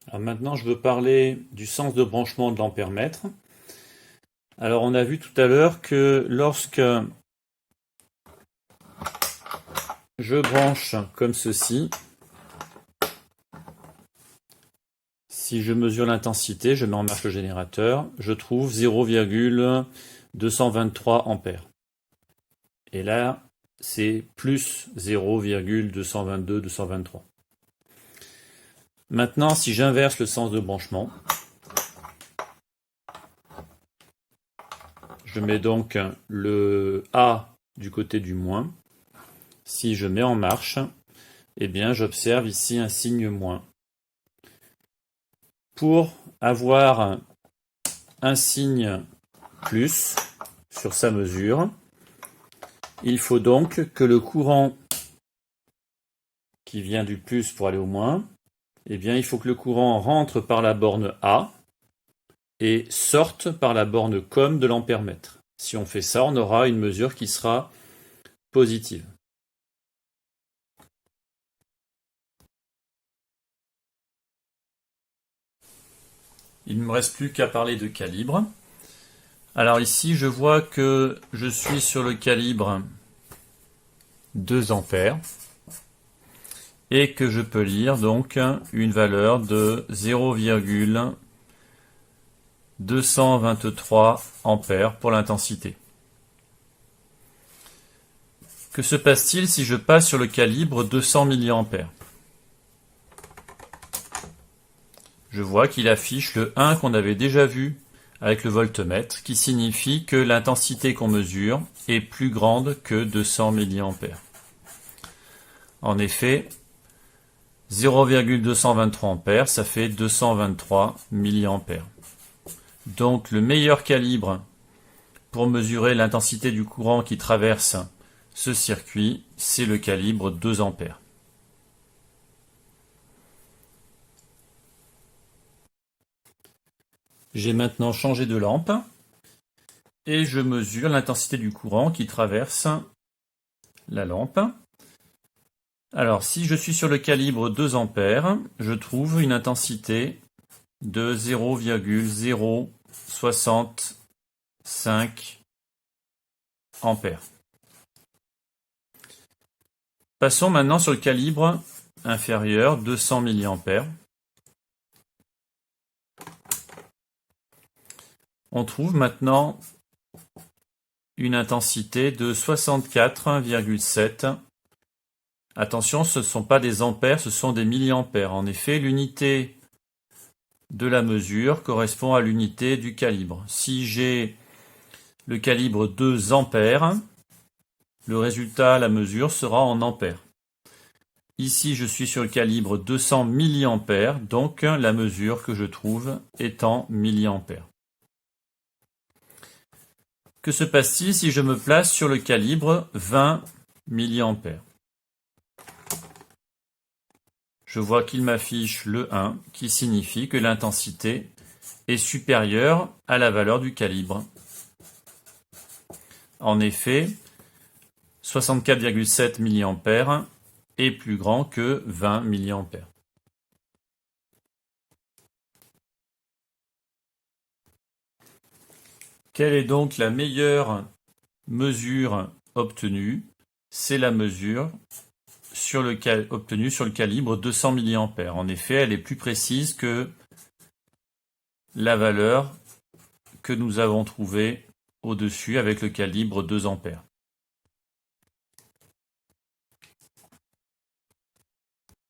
Alors maintenant, je veux parler du sens de branchement de l'ampère-mètre. Alors on a vu tout à l'heure que lorsque je branche comme ceci, si je mesure l'intensité, je mets en marche le générateur, je trouve 0,223 ampères. Et là, c'est plus 0,222, 223. Maintenant, si j'inverse le sens de branchement, je mets donc le A du côté du moins. Si je mets en marche, eh bien, j'observe ici un signe moins. Pour avoir un signe plus sur sa mesure, il faut donc que le courant qui vient du plus pour aller au moins, eh bien, il faut que le courant rentre par la borne A et sorte par la borne COM de l'ampère-mètre. Si on fait ça, on aura une mesure qui sera positive. Il ne me reste plus qu'à parler de calibre. Alors ici, je vois que je suis sur le calibre 2 ampères et que je peux lire donc une valeur de 0,223 ampères pour l'intensité. Que se passe-t-il si je passe sur le calibre 200 mA? Je vois qu'il affiche le 1 qu'on avait déjà vu avec le voltmètre, qui signifie que l'intensité qu'on mesure est plus grande que 200 mA. En effet, 0,223 ampères, ça fait 223 mA. Donc le meilleur calibre pour mesurer l'intensité du courant qui traverse ce circuit, c'est le calibre 2 ampères. J'ai maintenant changé de lampe et je mesure l'intensité du courant qui traverse la lampe. Alors, si je suis sur le calibre 2 ampères, je trouve une intensité de 0,065 ampères. Passons maintenant sur le calibre inférieur, 200 mA. On trouve maintenant une intensité de 64,7. Attention, ce ne sont pas des ampères, ce sont des milliampères. En effet, l'unité de la mesure correspond à l'unité du calibre. Si j'ai le calibre 2 ampères, le résultat, la mesure, sera en ampères. Ici, je suis sur le calibre 200 milliampères, donc la mesure que je trouve est en milliampères. Que se passe-t-il si je me place sur le calibre 20 milliampères? Je vois qu'il m'affiche le 1, qui signifie que l'intensité est supérieure à la valeur du calibre. En effet, 64,7 mA est plus grand que 20 mA. Quelle est donc la meilleure mesure obtenue? C'est la mesure obtenue sur le calibre 200 mA. En effet, elle est plus précise que la valeur que nous avons trouvée au-dessus avec le calibre 2 ampères.